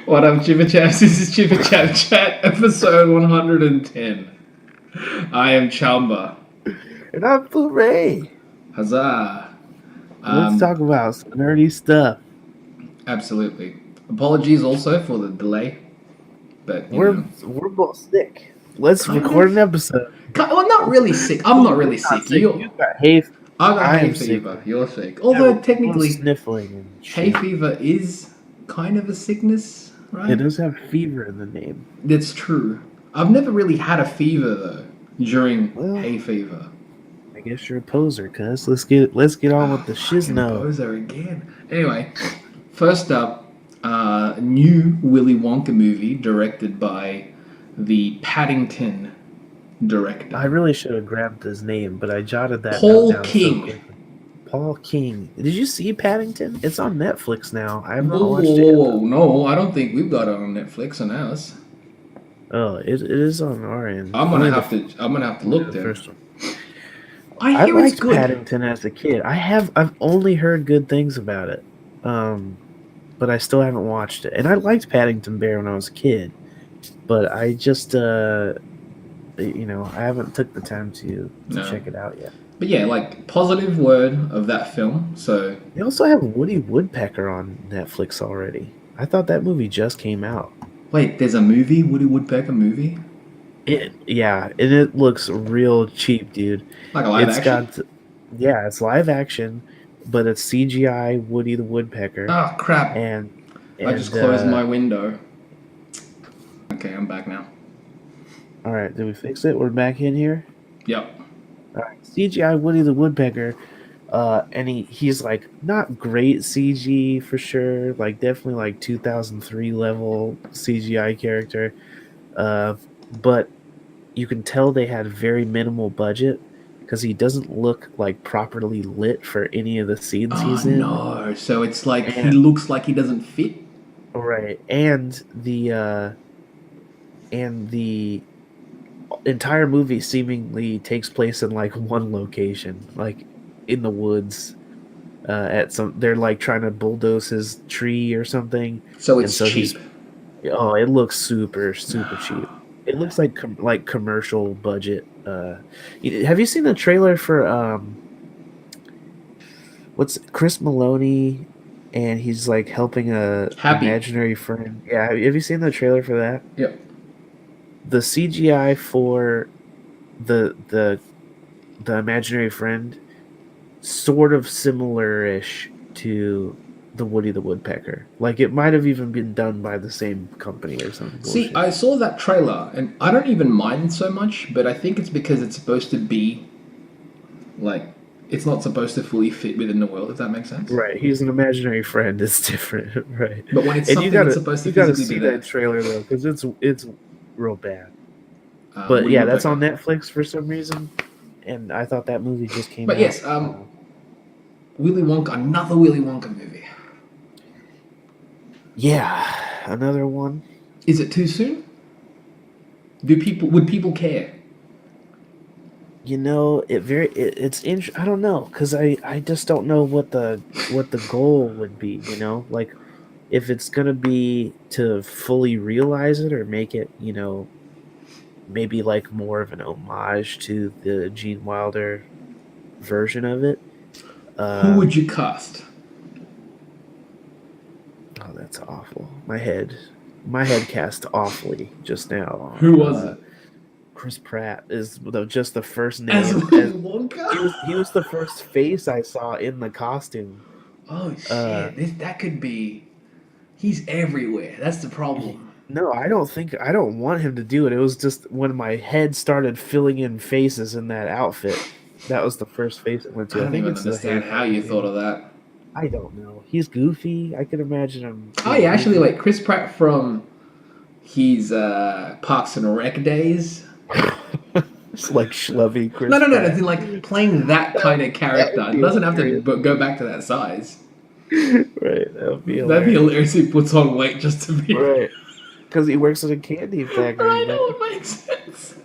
What up, Chipper Chaps? This is Chipper Chap Chat, episode 110. I am Chamba. And I'm FooRay. Huzzah. Let's talk about some nerdy stuff. Absolutely. Apologies also for the delay. But, We're both sick. Let's record an episode. Well, not really sick. I'm not really sick. You got hay fever. I got hay sick. fever. You're sick. Although, technically, sniffling and hay shit. fever is kind of a sickness, right? It does have fever in the name. That's true. I've never really had a fever, though, during hay fever. I guess you're a poser, cuz. Let's get on with the shizno. Poser again. Anyway, first up, new Willy Wonka movie directed by the Paddington director. I really should have grabbed his name, but I jotted that Paul down King. so quickly. Paul King. Did you see Paddington? It's on Netflix now. I have not watched it. No, I don't think we've got it on Netflix on ours. Oh, it is on our end. I'm gonna have to look there. First one. I hear it's liked good. Paddington as a kid. I've only heard good things about it, but I still haven't watched it. And I liked Paddington Bear when I was a kid, but I just I haven't took the time to check it out yet. But yeah, like, positive word of that film. So they also have Woody Woodpecker on Netflix already. I thought that movie just came out. Wait, there's a movie, Woody Woodpecker movie? And it looks real cheap, dude. Like a live action? It's live action, but it's CGI Woody the Woodpecker. Oh, crap. And I just closed my window. Okay, I'm back now. Alright, did we fix it? We're back in here? Yep. Alright, CGI Woody the Woodpecker. And he's like not great CG for sure, like definitely like 2003 level CGI character. But you can tell they had very minimal budget because he doesn't look like properly lit for any of the scenes he's in. No, so it's like he looks like he doesn't fit. Right, and the entire movie seemingly takes place in like one location, like in the woods. They're like trying to bulldoze his tree or something. So it's cheap. It looks super cheap. It looks like commercial budget. Have you seen the trailer for what's Chris Maloney, and he's like helping a imaginary friend? Yeah, have you seen the trailer for that? Yep. The CGI for the imaginary friend sort of similar-ish to the Woody the Woodpecker. Like, it might have even been done by the same company or something. See, I saw that trailer, and I don't even mind so much, but I think it's because it's supposed to be, like, it's not supposed to fully fit within the world, if that makes sense. Right, he's an imaginary friend, it's different, right. But when it's something that's supposed to physically see be there. that trailer, though, because it's real bad. But yeah, that's on Netflix for some reason, and I thought that movie just came out. But yes, Willy Wonka, another Willy Wonka movie. Yeah, another one. Is it too soon? Would people care? You know, it's I don't know, because I just don't know what the goal would be. You know, like if it's gonna be to fully realize it or make it, maybe like more of an homage to the Gene Wilder version of it. Who would you cast? Oh, that's awful. My head cast awfully just now. Who was it? Chris Pratt is just the first name. As Wonka? He was the first face I saw in the costume. Oh shit! That could be. He's everywhere. That's the problem. No, I don't want him to do it. It was just when my head started filling in faces in that outfit. That was the first face it went to. I don't even understand how you thought of that. I don't know. He's goofy. I can imagine him. Oh yeah, actually, wait. Chris Pratt from his Parks and Rec days. It's like schlubby Chris. No. It's like playing that kind of character. It doesn't have to go back to that size. Right. That'd be hilarious. He puts on weight just to be right. Because he works at a candy factory. I know, it makes sense.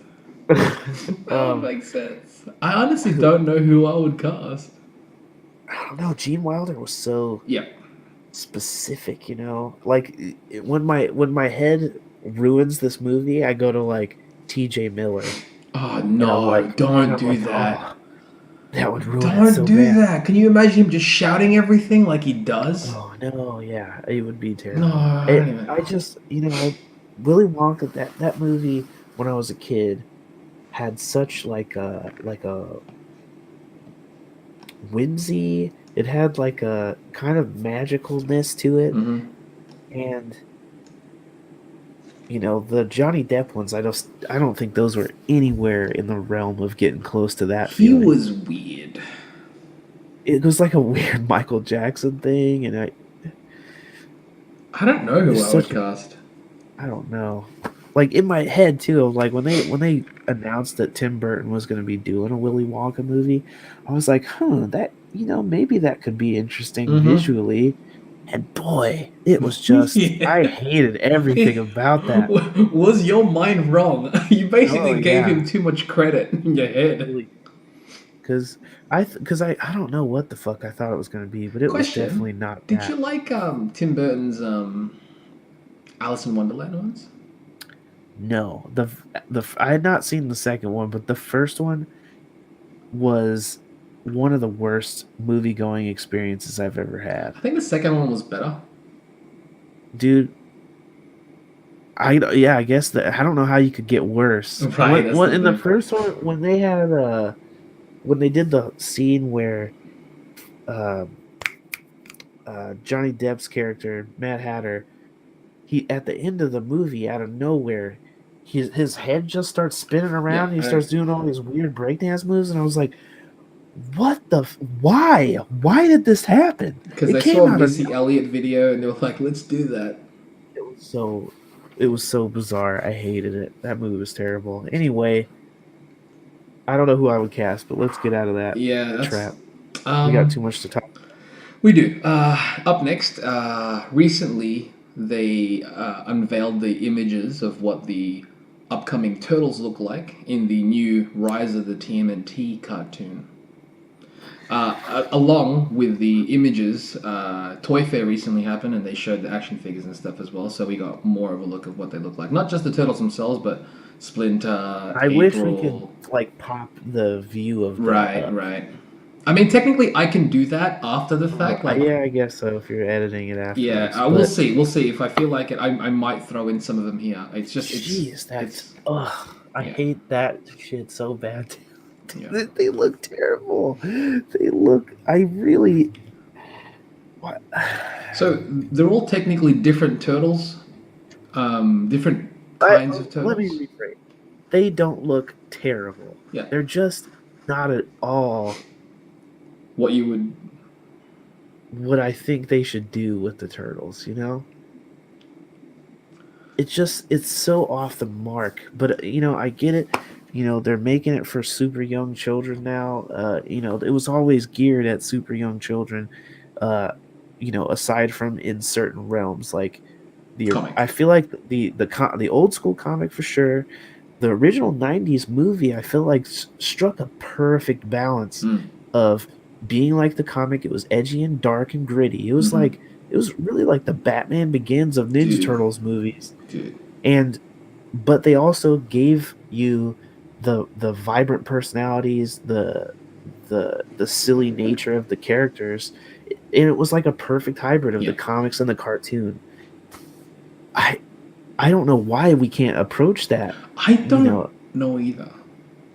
That makes sense. I honestly don't know who I would cast. I don't know. Gene Wilder was so... Yeah. specific, like when my head ruins this movie, I go to like TJ Miller, Oh and I'm no! like and Don't I'm do like, that. oh, that would ruin it Don't so do bad. that. Can you imagine him just shouting everything like he does? Oh no, yeah, it would be No, terrible. I don't It, even. I just, Willy Wonka, that movie when I was a kid had such like a whimsy. It had like a kind of magicalness to it, Hmm. and the Johnny Depp ones. I don't think those were anywhere in the realm of getting close to that He feeling. was weird. It was like a weird Michael Jackson thing, and I don't know who it's I would such a cast. I don't know. Like in my head too, like when they announced that Tim Burton was going to be doing a Willy Wonka movie, I was like, that maybe that could be interesting Mm-hmm. visually. And boy, it was just Yeah. I hated everything about that. Was your mind wrong? You Oh basically gave him yeah, too much credit in your head. really, because I don't know what the fuck I thought it was going to be, but it was definitely Question: not did you that. like Tim Burton's Alice in Wonderland ones? No, I had not seen the second one, but the first one was one of the worst movie going experiences I've ever had. I think the second one was better. Dude, I guess that I don't know how you could get worse. Right, that's What the in the thing. first one when they did the scene where uh, Johnny Depp's character Mad Hatter, he at the end of the movie out of nowhere, his head just starts spinning around Yeah, and he starts doing all these weird breakdance moves, and I was like, why did this happen? because It they saw came a out of Missy Elliott video and they were like, "Let's do that." It was so bizarre. I hated it. That movie was terrible. Anyway, I don't know who I would cast, but let's get out of that Yeah, that's. trap. We got Um, too much to talk. we do. Up next, recently they unveiled the images of what the upcoming turtles look like in the new Rise of the TMNT cartoon. Along with the images, Toy Fair recently happened and they showed the action figures and stuff as well. So we got more of a look of what they look like. Not just the turtles themselves, but Splinter, I wish we could April. like pop the view of them Right, up. right. I mean, technically, I can do that after the fact. Like, Yeah, I guess so if you're editing it yeah, afterwards. we'll But see. We'll see. If I feel like it, I might throw in some of them here. It's just, jeez, it's, I yeah, hate that shit so bad. yeah. They look terrible. They look. I really. What? So they're all technically different turtles, different kinds of Let me turtles. rephrase. They don't look terrible. Yeah. They're just not at all What you would. what I think they should do with the turtles. It's so off the mark. But I get it. They're making it for super young children now. It was always geared at super young children. Uh, aside from in certain realms, like I Comic. feel like the old school comic for sure. The original '90s movie, I feel like struck a perfect balance Mm. of being like the comic. It was edgy and dark and gritty. Mm-hmm. It was really like the Batman Begins of Ninja Dude, Turtles movies. dude. And but they also gave you the vibrant personalities, the silly nature of the characters, and it was like a perfect hybrid of the Yeah. comics and the cartoon. I I don't know why we can't approach that. I You don't know, know either.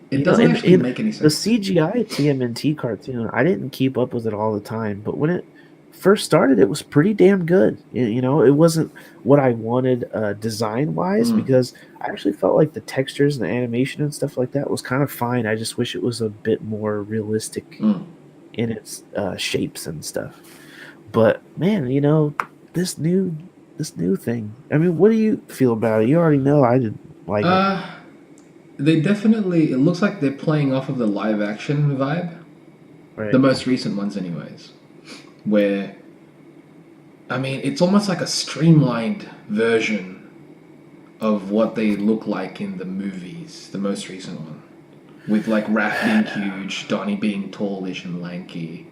It doesn't actually in make any the sense. CGI TMNT cartoon, I didn't keep up with it all the time, but when it first started, it was pretty damn good. It wasn't what I wanted design wise, Mm. because I actually felt like the textures and the animation and stuff like that was kind of fine. I just wish it was a bit more realistic Mm. in its shapes and stuff. But man, this new this new thing. I mean, what do you feel about it? You already know I didn't like it. Uh, they definitely. It looks like they're playing off of the live action vibe. The Right. most recent ones, anyways. Where, I mean, it's almost like a streamlined version of what they look like in the movies. The most recent one. With like Raph being huge, Donnie being tallish and lanky.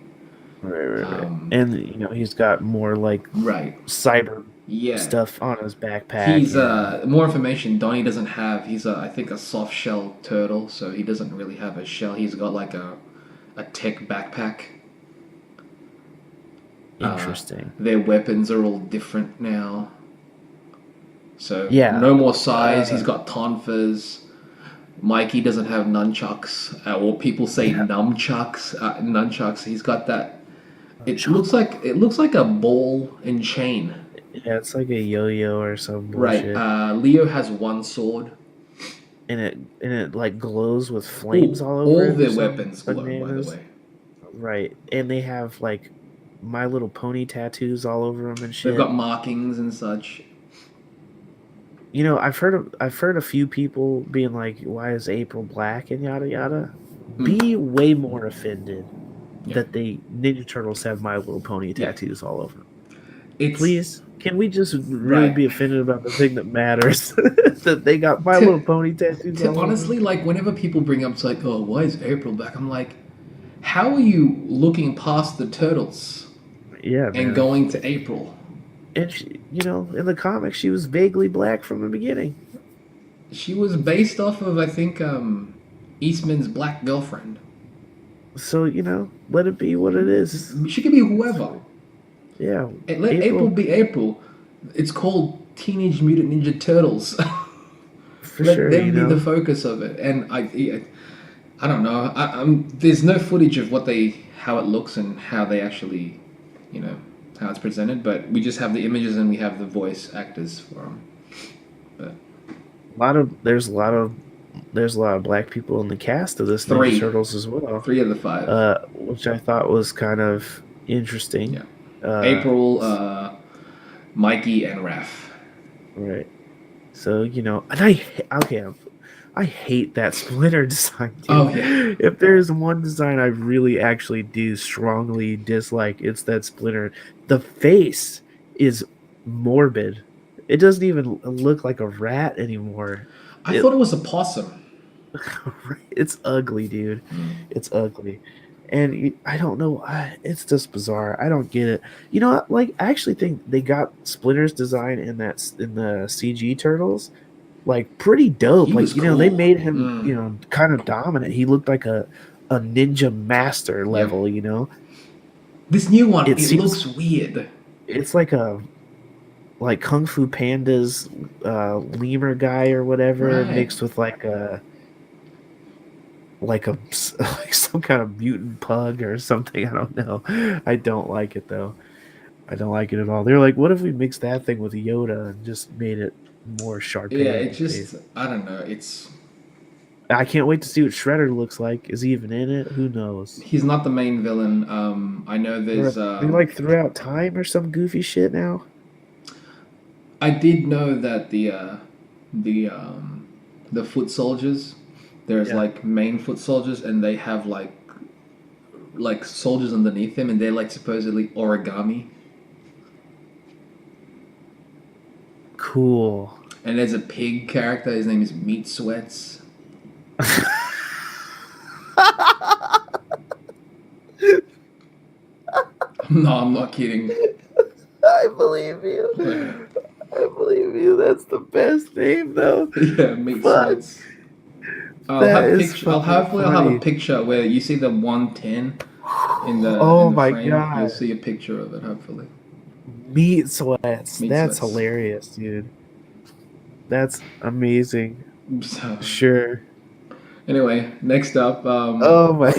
Right. Um, And he's got more like right. cyber Yeah. stuff on his backpack He's and more information Donnie doesn't have. He's I think a soft shell turtle, so he doesn't really have a shell. He's got like a tech backpack. interesting. Their weapons are all different now. So Yeah. no more size. He's Uh, got tonfas. Mikey doesn't have nunchucks, or people say yeah. nunchucks. Nunchucks. He's got that. Chamba. It looks like a ball and chain. Yeah, it's like a yo-yo or some Right. bullshit. Leo has one sword. And it like glows with flames Oh, all over all it or their some weapons glow. By the bananas. way, Right. And they have like My Little Pony tattoos all over them and they've shit. got markings and such. I've heard a few people being like, "Why is April black?" and yada yada. Mm, Be way more offended yeah, that the Ninja Turtles have My Little Pony yeah. tattoos all over them. It's Please, can we just really right. be offended about the thing that matters? That they got My Little To, Pony tattoos to all over honestly, them? like whenever people bring up, it's like, oh, why is April black? I'm like, how are you looking past the turtles Yeah, and man. going to April? And in the comics, she was vaguely black from the beginning. She was based off of, I think, Eastman's black girlfriend. So let it be what it is. She could be whoever. Yeah, And let April April be April. It's called Teenage Mutant Ninja Turtles. for Let sure. them be the focus of it. And I don't know. There's no footage of how it looks and how they actually, you know, how it's presented. But we just have the images and we have the voice actors for them. But there's a lot of black people in the cast of this Ninja three, Turtles as well, three of the five. which I thought was kind of interesting. Yeah, Uh, April, Mikey, and Raph. right. So and I hate that Splinter design, Oh dude. yeah, If there's one design I really actually do strongly dislike, it's that Splinter. The face is morbid. It doesn't even look like a rat anymore. I It thought it was a possum. It's ugly, dude. Mm. It's ugly. And I don't know. It's just bizarre. I don't get it. You know what? Like, I actually think they got Splinter's design in the CG Turtles, like pretty dope. He was Like, they cool. made him, Mm. kind of dominant. He looked like a ninja master Yep. level. This new one, It it seems looks weird. it's like Kung Fu Panda's lemur guy or whatever Right. mixed with like like some kind of mutant pug or something. I don't know. I don't like it though. I don't like it at all. They're like, what if we mixed that thing with Yoda and just made it more Yeah, Sharpay in it the just, face? I don't know. It's, I can't wait to see what Shredder looks like. Is he even in it? Who knows? he's not the main villain. I know there's, They like throughout time or some goofy shit now. I did know that the foot soldiers, there's Yeah. like main foot soldiers and they have like soldiers underneath them and they're like supposedly origami. Cool. And there's a pig character, his name is Meat Sweats. No, I'm not kidding. I believe you. I believe you. That's the best name though. Yeah, Meat Fuck. Sweats. I'll That have is picture. I'll fucking hopefully I'll have a funny. picture where you see the 110 in Oh the my frame. You'll god. see a picture of it. Hopefully, Meat sweats. Meat That's Sweats. hilarious, dude. That's amazing. So, Sure. anyway, next up, Oh my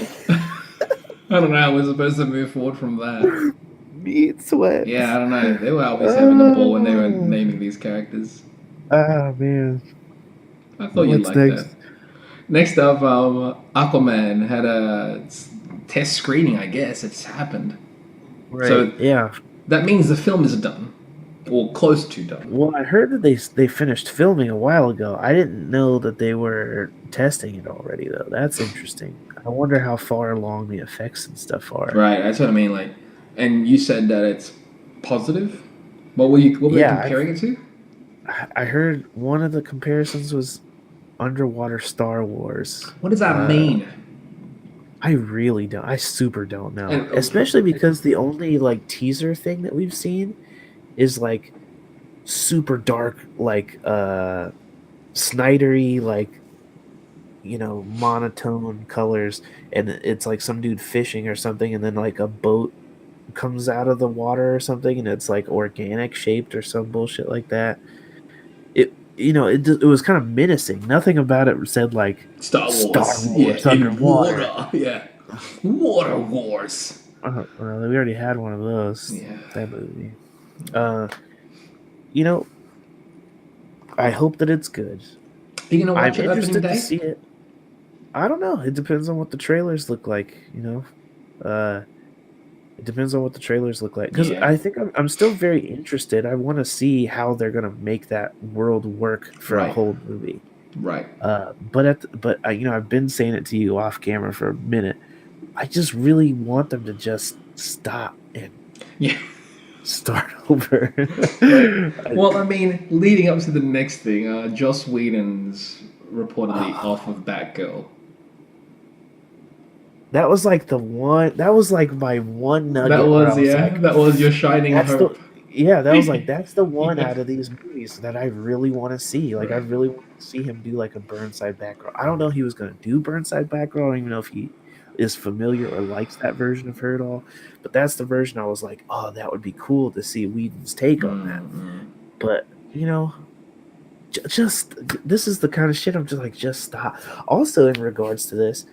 I don't know how we're supposed to move forward from that. meat sweats. Yeah, I don't know. They were always having a ball when they were Oh, naming these characters. man. I thought you'd What's like that. next? Next up, Aquaman had a test screening. I guess it's happened. Right. So Yeah. that means the film is done, or close to done. Well, I heard that they finished filming a while ago. I didn't know that they were testing it already though. That's interesting. I wonder how far along the effects and stuff are. Right, that's what I mean. Like, and you said that it's positive. What were they Yeah, comparing it to? I heard one of the comparisons was underwater Star Wars. What does that mean? I really don't. I super don't know. And Especially because the only like teaser thing that we've seen is like super dark, like Snydery, like monotone colors, and it's like some dude fishing or something, and then like a boat comes out of the water or something, and it's like organic shaped or some bullshit like that. It was kind of menacing. Nothing about it said like Star Star Wars, yeah, Wars in underwater. water, yeah, Water Wars. Well, we already had one of those. Yeah. That movie. Uh, you know, I hope that it's good. You gonna I'm watch it opening interested to day? see it. I don't know. It depends on what the trailers look like. Uh, it depends on what the trailers look like. Because Yeah. I think I'm still very interested. I want to see how they're gonna make that world work for a Right. whole movie. Right. I've been saying it to you off camera for a minute. I just really want them to just stop and Yeah. start over. Right. Well, I mean, leading up to the next thing, Joss Whedon's reportedly off of Batgirl. That was like the one. That was like my one That nugget where I was, was yeah, like, that was your shining "That's the." hope. Yeah, that was like that's the one Yeah. out of these movies that I really want to see. Like, I Right. really want to see him do like a Burnside Batgirl. I don't know if he was going to do Burnside Batgirl. I don't even know if he is familiar or likes that version of her at all. But that's the version I was like, oh, that would be cool to see Whedon's take on that. Mm-hmm. But just this is the kind of shit I'm just like, just stop. Also, in regards to this,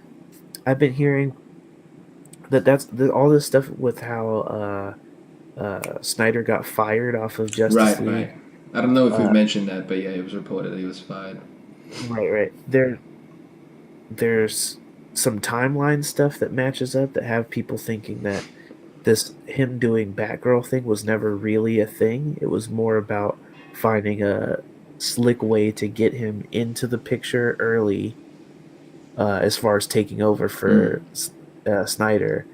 I've been hearing all this stuff with how Snyder got fired off of Justice Right, League. right. I don't know if we've Uh, mentioned that, but yeah, it was reported that he was fired. right. There's some timeline stuff that matches up that have people thinking that this him doing Batgirl thing was never really a thing. It was more about finding a slick way to get him into the picture early, as far as taking over Mm. for Snyder,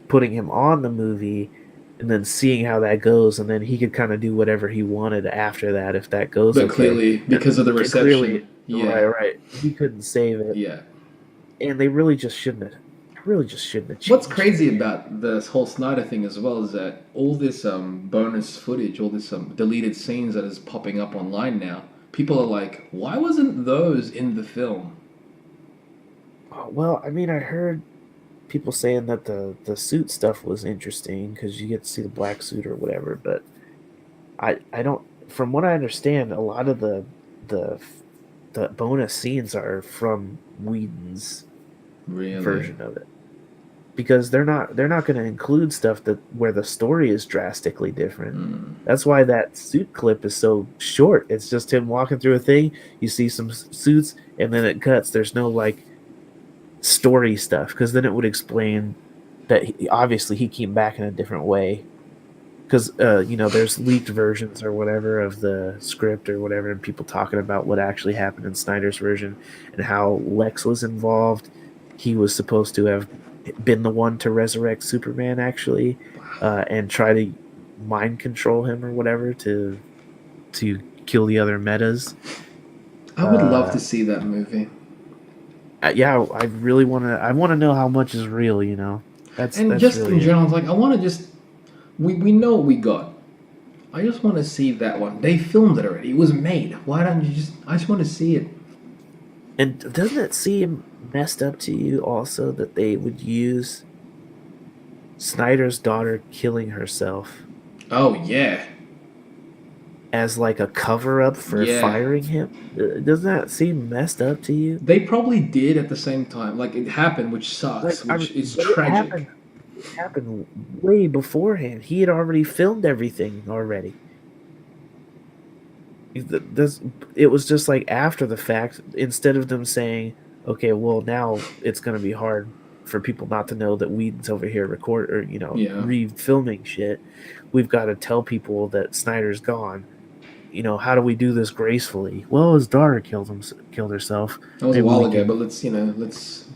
putting him on the movie, and then seeing how that goes, and then he could kind of do whatever he wanted after that if that goes But okay. clearly, because of the Clearly, reception, yeah, right, he couldn't save it, yeah. and they really just shouldn't have What's changed it, crazy man. about this whole Snyder thing as well is that all this bonus footage, all this deleted scenes that is popping up online now, people are like, why wasn't those in the film? Well, I mean, I heard people saying that the suit stuff was interesting because you get to see the black suit or whatever, but I don't. From what I understand, a lot of the the bonus scenes are from Whedon's Really? version of it because they're not going to include stuff that where the story is drastically different. Mm. That's why that suit clip is so short. It's just him walking through a thing. You see some suits, and then it cuts. There's no like story stuff because then it would explain that obviously he came back in a different way because there's leaked versions or whatever of the script or whatever, and people talking about what actually happened in Snyder's version and how Lex was involved. He was supposed to have been the one to resurrect Superman actually, and try to mind control him or whatever to kill the other metas. I would love uh to see that movie. yeah, I really want to know how much is real, that's And that's just in really it. general, it's like, I want to just. We know what we got. I just want to see that one. They filmed it already. It was made. Why don't you just. I just want to see it. And doesn't it seem messed up to you also that they would use Snyder's daughter killing herself Oh, yeah. as like a cover up for Yeah. firing him? Doesn't that seem messed up to you? They probably did at the same time. Like, it happened, which Like, sucks, I mean, which is but it tragic. happened. It happened way beforehand. He had already filmed everything already. This it was just like after the fact. Instead of them saying, "Okay, well now it's going to be hard for people not to know that Whedon's over here record or Yeah. re-filming shit," we've got to tell people that Snyder's gone. How do we do this gracefully? Well, his daughter killed herself. That was a Maybe while we ago, can but let's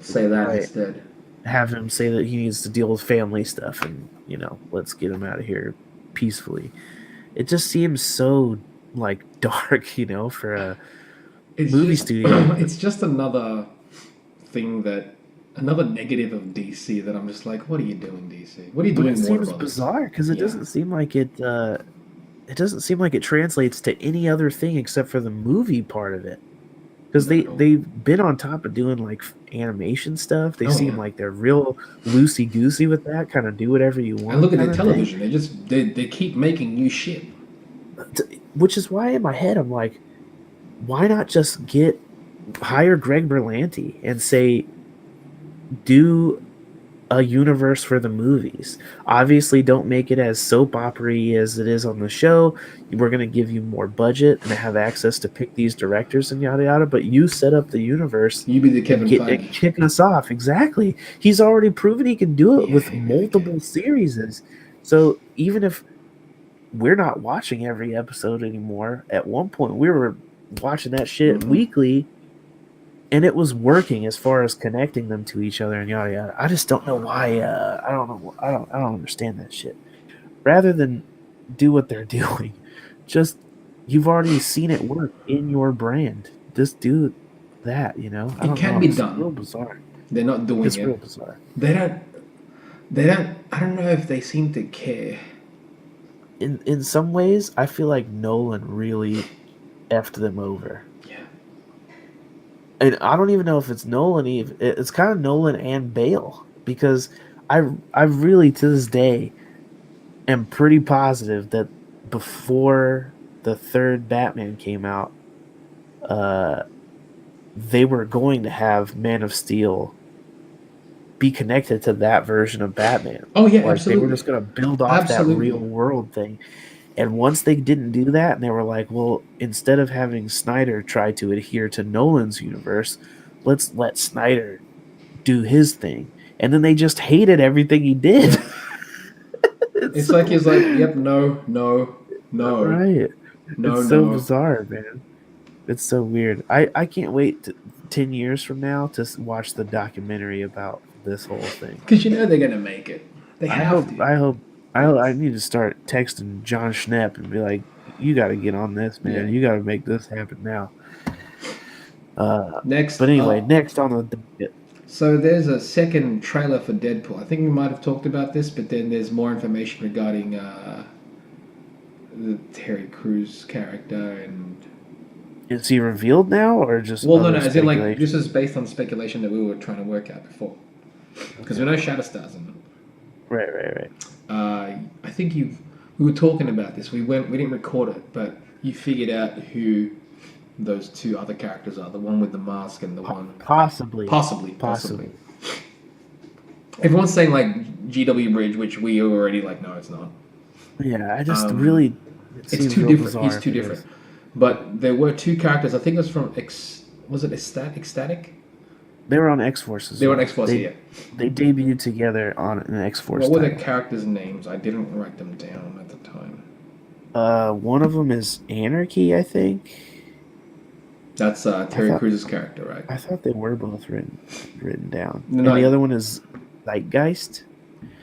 say that right instead. have him say that he needs to deal with family stuff, and let's get him out of here peacefully. It just seems so like dark, for a It's movie just studio. it's just another thing that another negative of DC that I'm just like, what are you doing, DC? What are you But it doing, Warner seems Brothers? bizarre because it Yeah, doesn't seem like it doesn't seem like it translates to any other thing except for the movie part of it. Because not at all. they've been on top of doing like animation stuff. They Oh seem yeah. like they're real loosey goosey with that, kind of do whatever you And want look at their kind of thing. television. They keep making new shit. Which is why in my head I'm like, why not just hire Greg Berlanti and say do a universe for the movies. Obviously, don't make it as soap opera-y as it is on the show. We're going to give you more budget and have access to pick these directors and yada yada. But you set up the universe You be the and Kevin get and Feige. kick us off. Exactly. He's already proven he can do it Yeah, with he really can. multiple series. So even if we're not watching every episode anymore, at one point we were watching that shit Mm-hmm. weekly and it was working as far as connecting them to each other and yada yada. I just don't know why. I don't know. I don't understand that shit. Rather than do what they're doing, just you've already seen it work in your brand. Just do that. You know. I It don't can know. be It's done. real bizarre. They're not doing It's it. real bizarre. They don't. They don't. I don't know if they seem to care. In some ways, I feel like Nolan really effed them over. Yeah. And I don't even know if it's Nolan. Even it's kind of Nolan and Bale because I really to this day am pretty positive that before the third Batman came out, uh, they were going to have Man of Steel be connected to that version of Batman. Oh yeah, Like they were absolutely, just going to build off that real absolutely. world thing. And once they didn't do that, and they were like, well, instead of having Snyder try to adhere to Nolan's universe, let's let Snyder do his thing. And then they just hated everything he did. Yeah. It's It's like so he's like, yep, no, no, no, right. no, It's so no. bizarre, man. It's so weird. I can't wait 10 years from now to watch the documentary about this whole thing. Because you know they're gonna make it. They I have hope to. I hope I need to start texting John Schnepp and be like, you got to get on this, Yeah. man. You got to make this happen now. Uh, Next but anyway, up. next on the docket. So there's a second trailer for Deadpool. I think we might have talked about this, but then there's more information regarding the Terry Crews character and. Is he revealed now or just Well, no, other no. As in, like, speculation? this is based on speculation that we were trying to work out before. Because we know Shatterstar's in it. Right. I think we were talking about this. We didn't record it, but you figured out who those two other characters are. The one with the mask and the one Possibly. possibly. Everyone's saying like GW Bridge, which we already like. No, it's not. Yeah, I just Um, really it it's seems too real different. bizarre He's if too it different. is. But there were two characters. I think it was from Was it Ecstatic? They were on X Force as They were on well. X Force. Yeah. They debuted together on an X Force What were the title. characters' names? I didn't write them down at the time. One of them is Anarchy, I think. That's I Terry thought Crews' character, right? I thought they were both written down. No, And the no, other one is Zeitgeist.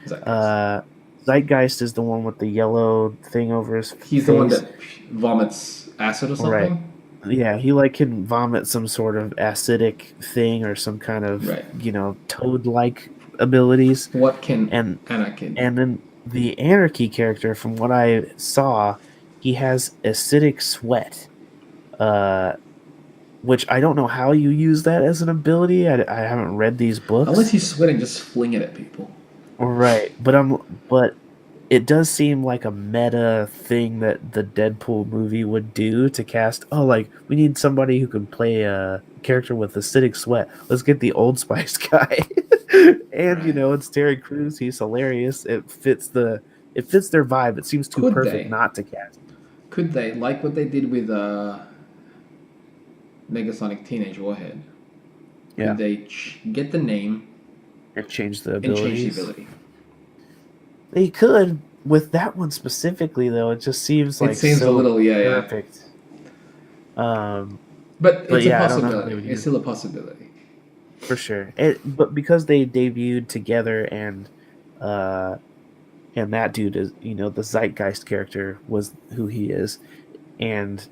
Zeitgeist. Uh, Zeitgeist is the one with the yellow thing over his He's face. the one that vomits acid or Right. something. Yeah, he like can vomit some sort of acidic thing or some kind of Right. toad-like abilities. What can And Anakin? and then the Anarchy character, from what I saw, he has acidic sweat. Which I don't know how you use that as an ability. I haven't read these books. Unless he's sweating, just fling it at people. Right, but it does seem like a meta thing that the Deadpool movie would do to cast. Oh, like we need somebody who can play a character with acidic sweat. Let's get the Old Spice guy, and Right. it's Terry Crews. He's hilarious. It fits their vibe. It seems too Could perfect they? not to cast. Could they, like what they did with Negasonic Teenage Warhead? Yeah, Could they get the name and change the and change the abilities. ability? They could with that one specifically, though. It just seems like It seems so a little, yeah. perfect. Um, But it's yeah, a I don't know how they possibility. would It's use still a possibility. for sure. But because they debuted together and that dude is the Zeitgeist character was who he is, and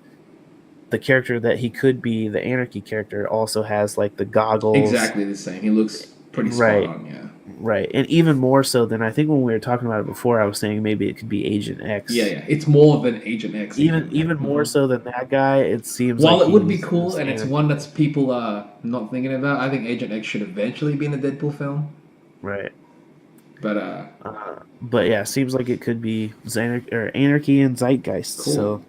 the character that he could be, the Anarchy character, also has like the goggles. Exactly the same. He looks pretty spot Right. on. Yeah. Right. And even more so than I think when we were talking about it before, I was saying maybe it could be Agent Yeah, X. yeah. It's more than Agent X even. Even more so than that guy, it seems While like it would be he's cool, this and it's one that's people are not thinking about, I think Agent X should eventually be in a Deadpool film. right. But But yeah, seems like it could be Anarchy and Zeitgeist. cool. So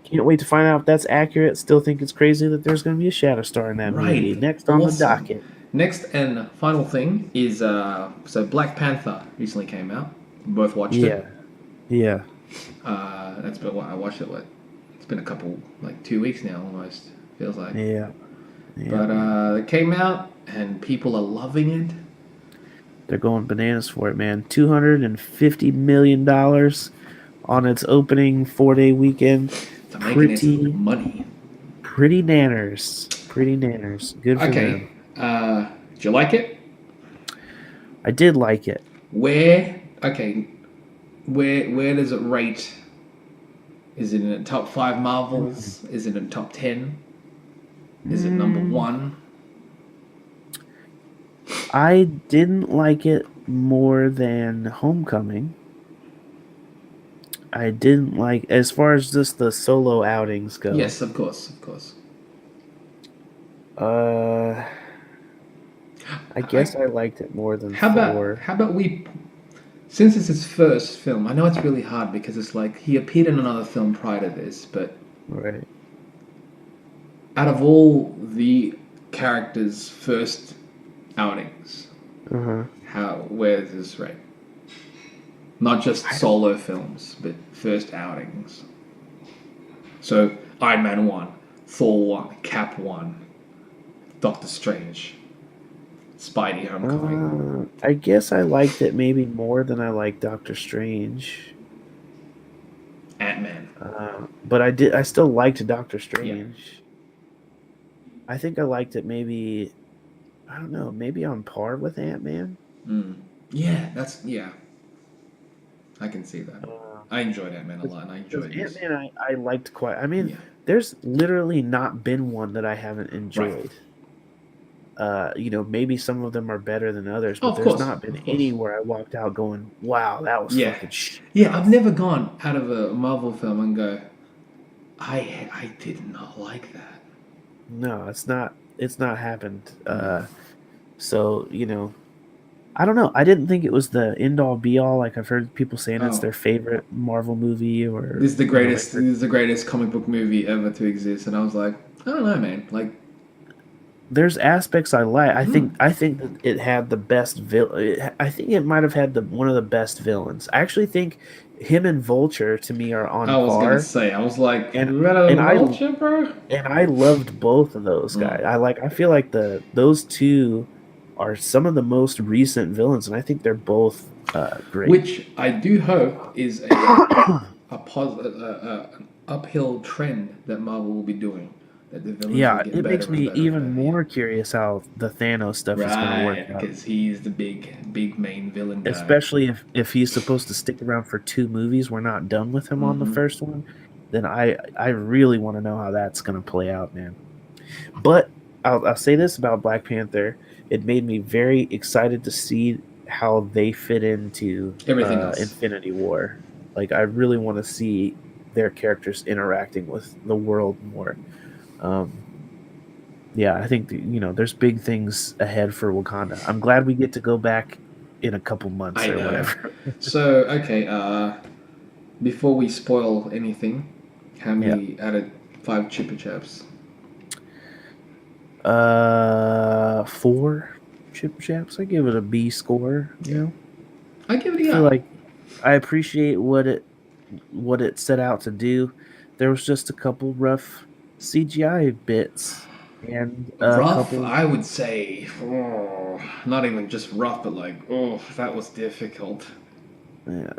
can't wait to find out if that's accurate. Still think it's crazy that there's going to be a Shadow Star in that movie. Right. Next on the Awesome. docket. Next and final thing is so Black Panther recently came out. We both watched it. Yeah. Yeah. That's been what I watched it. What? It's been a couple, like 2 weeks now, almost feels like. Yeah. Yeah. But it came out and people are loving it. They're going bananas for it, man. $250 million on its opening 4-day weekend. So making its money. Pretty nanners. Pretty nanners. Good for them. Did you like it? I did like it. Where does it rate? Is it in the top 5 Marvels? Is it in top 10? Is it number 1? I didn't like it more than Homecoming. I didn't like, as far as just the solo outings go. Yes, of course. I guess I liked it more than How Thor. about we? Since it's his first film, I know it's really hard because it's like he appeared in another film prior to this, but Right. out of all the characters' first outings, where does this rate? Not just solo films, but first outings. So Iron Man 1, Thor 1, Cap 1, Doctor Strange, Spidey Homecoming. I guess I liked it maybe more than I liked Doctor Strange. Ant-Man. But I still liked Doctor Strange. I think I liked it maybe, I don't know, maybe on par with Ant-Man. Yeah. I can see that. I enjoyed Ant-Man a lot, and I enjoyed this. Ant-Man I liked quite. I mean, there's literally not been one that I haven't enjoyed. Maybe some of them are better than others, but there's not been any where I walked out going, wow, that was fucking shit. Yeah, I've never gone out of a Marvel film and go, I did not like that. No, it's not happened. So, I don't know. I didn't think it was the end all be all. Like I've heard people saying it's their favorite Marvel movie, or this is the greatest. This is the greatest comic book movie ever to exist, and I was like, I don't know, man. Like, there's aspects I like. I think that it had the best villain. I think it might have had one of the best villains. I actually think him and Vulture to me are on par. I was gonna say, I was like, Vulture, bro? And I loved both of those guys. I feel like those two are some of the most recent villains, and I think they're both great. Which I do hope is an uphill trend that Marvel will be doing. That the villains will get it better makes me and better even more curious how the Thanos stuff is going to work out. Because he's the big main villain guy. Especially if he's supposed to stick around for 2 movies, we're not done with him on the first one. Then I really want to know how that's going to play out, man. But I'll say this about Black Panther. It made me very excited to see how they fit into everything else. Infinity War. Like, I really want to see their characters interacting with the world more. I think there's big things ahead for Wakanda. I'm glad we get to go back in a couple months or whatever. So, okay, before we spoil anything, how many out of 5 Chippa Chaps? 4 Chippa Chaps. I give it a B score. I give it a. I feel like I appreciate what it set out to do. There was just a couple rough CGI bits and rough. I would say, not even just rough, but like, that was difficult. Yeah,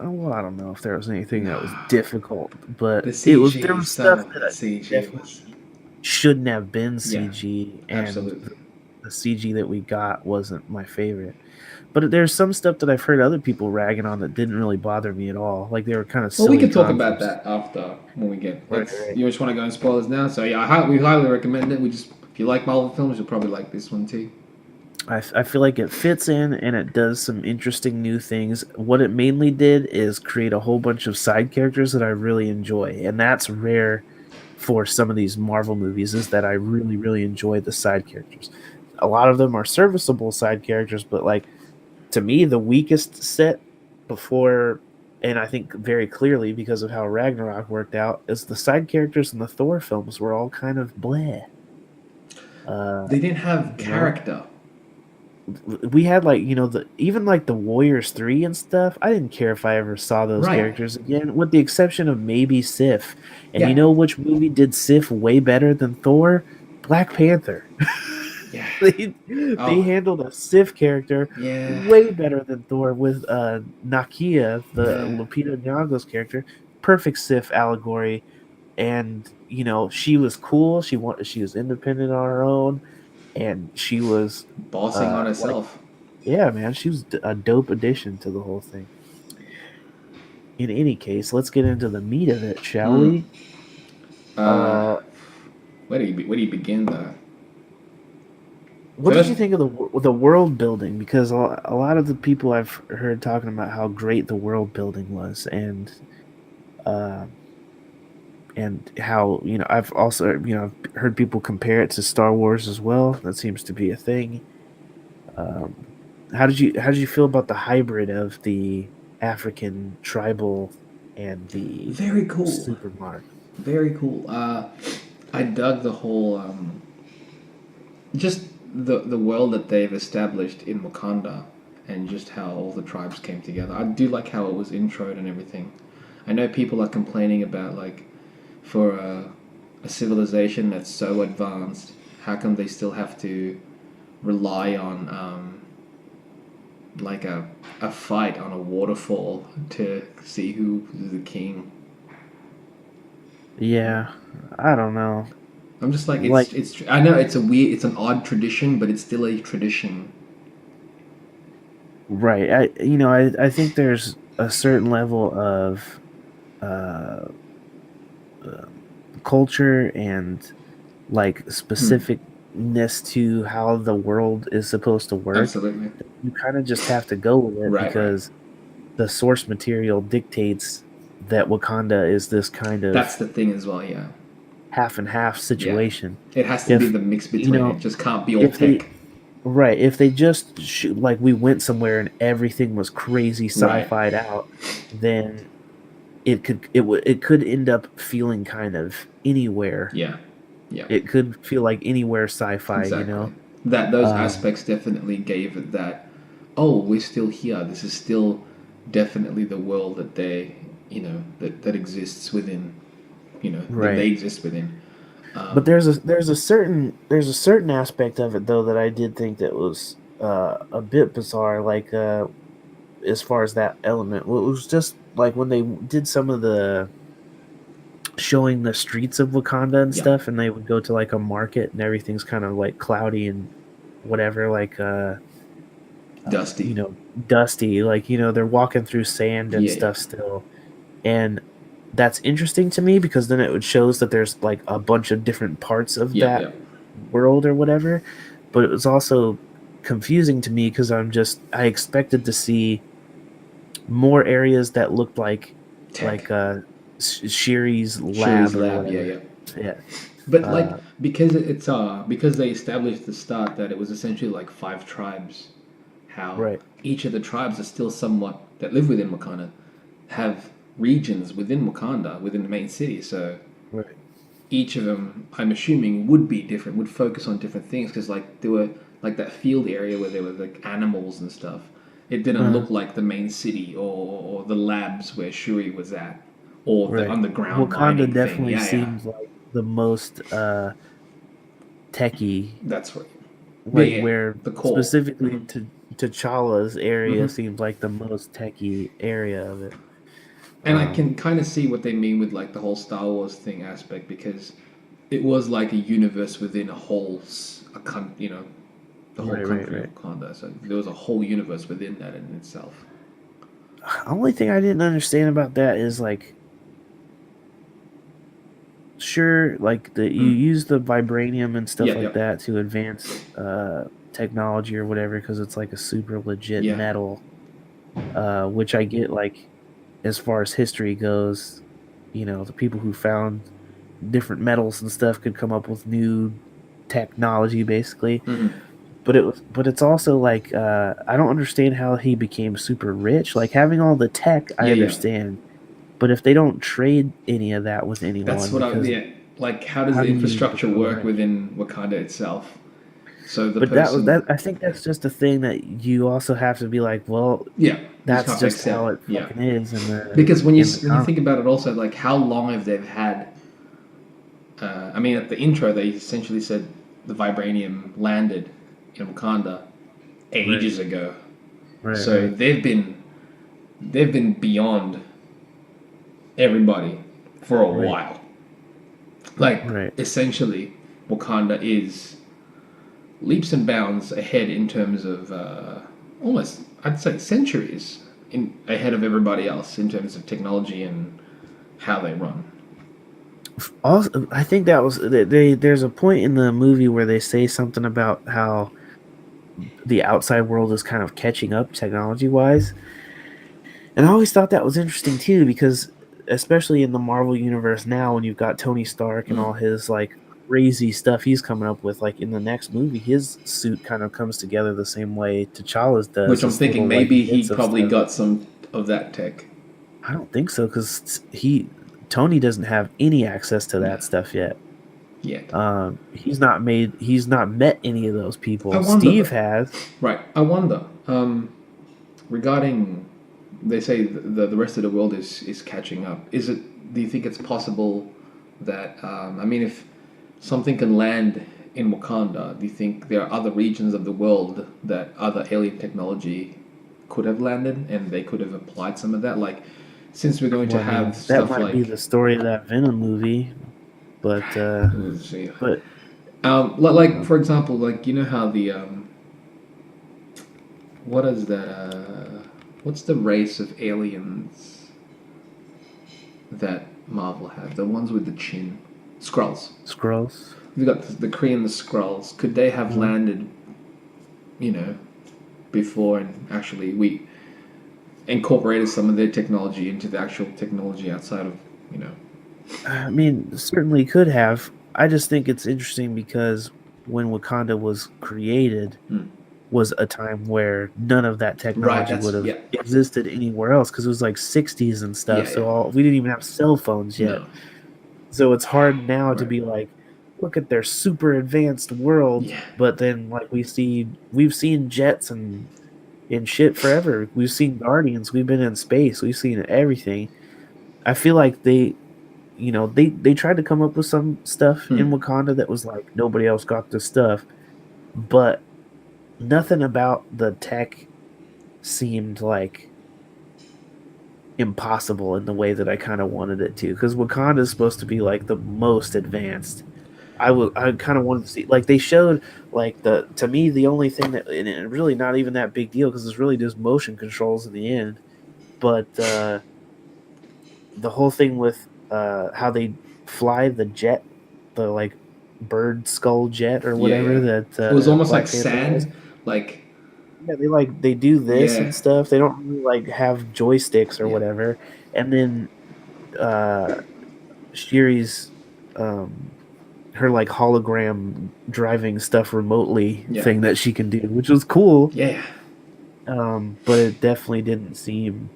well, I don't know if there was anything that was difficult, but there was stuff that shouldn't have been CG, and the CG that we got wasn't my favorite. But there's some stuff that I've heard other people ragging on that didn't really bother me at all. Like, they were kind of silly. Well, we can talk about that after when we get. Right. You just want to go and spoilers now? So yeah, we highly recommend it. If you like Marvel films, you'll probably like this one too. I feel like it fits in and it does some interesting new things. What it mainly did is create a whole bunch of side characters that I really enjoy, and that's rare for some of these Marvel movies. Is that I really really enjoy the side characters. A lot of them are serviceable side characters, but like to me, the weakest set before, and I think very clearly because of how Ragnarok worked out, is the side characters in the Thor films were all kind of bleh. Uh, They didn't have you know, character. we had like the even like the Warriors 3 and stuff. I didn't care if I ever saw those Right. characters again, with the exception of maybe Sif. And you Yeah. know which movie did Sif way better than Thor? Black Panther. Yeah. They Oh, handled a Sif character yeah. way better than Thor with Nakia, the Yeah. Lupita Nyong'o's character. Perfect Sif allegory, and she was cool. She was independent on her own, and she was Bossing on like, herself. yeah, man, she was a dope addition to the whole thing. In any case, let's get into the meat of it, shall Hmm. we? Uh, Uh, where do you begin though? what So did let's you think of the world building? Because a lot of the people I've heard talking about how great the world building was, uh, and how I've also heard people compare it to Star Wars as well. That seems to be a thing. Um, how did you feel about the hybrid of the African tribal and the very cool. supermark? Very cool. I dug the whole just the world that they've established in Wakanda, and just how all the tribes came together. I do like how it was introed and everything. I know people are complaining about like for a civilization that's so advanced, how come they still have to rely on like a fight on a waterfall to see who's the king? Yeah, I don't know. I'm just like Like, it's. I know it's a weird, it's an odd tradition, but it's still a tradition. right. I think there's a certain level of uh, uh, culture and like Hmm. specificness to how the world is supposed to work. Absolutely. You kind of just have to go with it Right. Right. because the source material dictates that Wakanda is this kind That's of the thing as well. Yeah. half and half Yeah. situation. It has to be If the mix you between. It know, just can't be all if they tech. right, if they just like we went somewhere and everything was crazy Right. sci-fied out, then it could end up feeling kind of anywhere. Yeah. Yeah. It could feel like anywhere sci-fi, you Exactly. know. That those Um, aspects definitely gave it that. Oh, we're still here. This is still definitely the world that that exists within. That they right. exist within. But Um, there's a certain aspect of it though that I did think that was a bit bizarre, like as far as that element. Well, it was just like when they did some of the showing the streets of Wakanda and yeah. stuff, and they would go to like a market and everything's kind of like cloudy and whatever, like Dusty. dusty, like they're walking through sand and Yeah. Yeah. stuff still. And that's interesting to me because then it shows that there's like a bunch of different parts of Yeah. that Yeah. world or whatever. But it was also confusing to me because I expected to see more areas that looked Tech. like Shiri's Shuri's lab or lab. Yeah. whatever. Yeah. Yeah. But like Uh, because they established at the start that it was essentially like five tribes, how right. each of the tribes are still somewhat that live within Wakanda have regions within Wakanda within the main city. So Right. each of them, I'm assuming, would be different, would focus on different things because like there were like that field area where there were like animals and stuff. It didn't Uh, look like the main city or the labs where Shuri was at or the right. underground Wakanda mining thing. definitely Yeah, yeah, seems like the most techie, that's right. Yeah, like yeah, where the core. specifically Hmm. to T'Challa's area Hmm. seems like the most techie area of it. And I Um, can kind of see what they mean with like the whole Star Wars thing aspect because it was like a universe within a whole, the whole right, right, country of right. Wakanda. So there was a whole universe within that in itself. Only thing I didn't understand about that is like, sure, like you Hmm. use the vibranium and stuff Yeah, like yeah. that to advance technology or whatever because it's like a super legit Yeah. metal, which I get. Like, as far as history goes, the people who found different metals and stuff could come up with new technology, basically. Mhm. But it's also like, I don't understand how he became super rich. Like, having all the tech, I Yeah, yeah. understand, but if they don't trade any of that with That's anyone, what I because yeah. Like, how does how the do you infrastructure become work rich? within Wakanda itself? So the But that was that. person, I think that's just a thing that you also have to be like, well, yeah, you just that's have to just how accept. it Yeah, fucking is in the because when you in the when you comic. think about it, also like how long have they had? I mean, at the intro, they essentially said the vibranium landed in Wakanda Right, ages ago. right, So right, they've been beyond everybody for a right, while. Like right. essentially, Wakanda is leaps and bounds ahead in terms of almost, I'd say, centuries ahead of everybody else in terms of technology and how they run. Also, I think that was there's a point in the movie where they say something about how the outside world is kind of catching up technology wise. And I always thought that was interesting too, because especially in the Marvel universe now, when you've got Tony Stark and all Mm. his like crazy stuff he's coming up with, like in the next movie, his suit kind of comes together the same way T'Challa's Which does. I'm It's thinking little like maybe he bits of probably stuff. got some of that tech. I don't think so because Tony doesn't have any access to Yeah, that stuff yet. yet. He's not met any of those I people. wonder Steve though. has. Right, I wonder. Regarding, they say the rest of the world is catching up. Is it? Do you think it's possible that I mean, if something can land in Wakanda, do you think there are other regions of the world that other alien technology could have landed and they could have applied some of that? Like, since we're going to Well, I have mean, that stuff might be like, the story of that Venom movie, but let's see, but like for example, like you know how the what is that? What's the race of aliens that Marvel have? The ones with the chin, Skrulls. Skrulls. We've got the Kree and the Skrulls. Could they have Mhm. landed, you know, before and actually we incorporated some of their technology into the actual technology outside of, you know. I mean, certainly could have. I just think it's interesting because when Wakanda was created Hmm. was a time where none of that Right. technology would That's have yeah. existed anywhere else because it was like 60s and stuff. Yeah. So Yeah. we didn't even have cell phones yet. No. So it's hard now to Right. be like, look at their super advanced world, Yeah. but then like we've seen jets and shit forever. We've seen Guardians, we've been in space, we've seen everything. I feel like they tried to come up with some stuff in Hmm. Wakanda that was like nobody else got this stuff, but nothing about the tech seemed like impossible in the way that I kind of wanted it to. Because Wakanda is supposed to be like the most advanced. I kind of wanted to see like they showed like the to me the only thing that and it really not even that big deal because it's really just motion controls in the end. But the whole thing with how they fly the jet, the like bird skull jet or Yeah. whatever Yeah. that It was almost like Black Panther has. sand. Like Yeah, they do this yeah. and stuff. They don't really like have joysticks or Yeah. whatever. And then uh Shiri's um her like hologram driving stuff remotely Yeah. thing that she can do, which was cool. Yeah. But it definitely didn't seem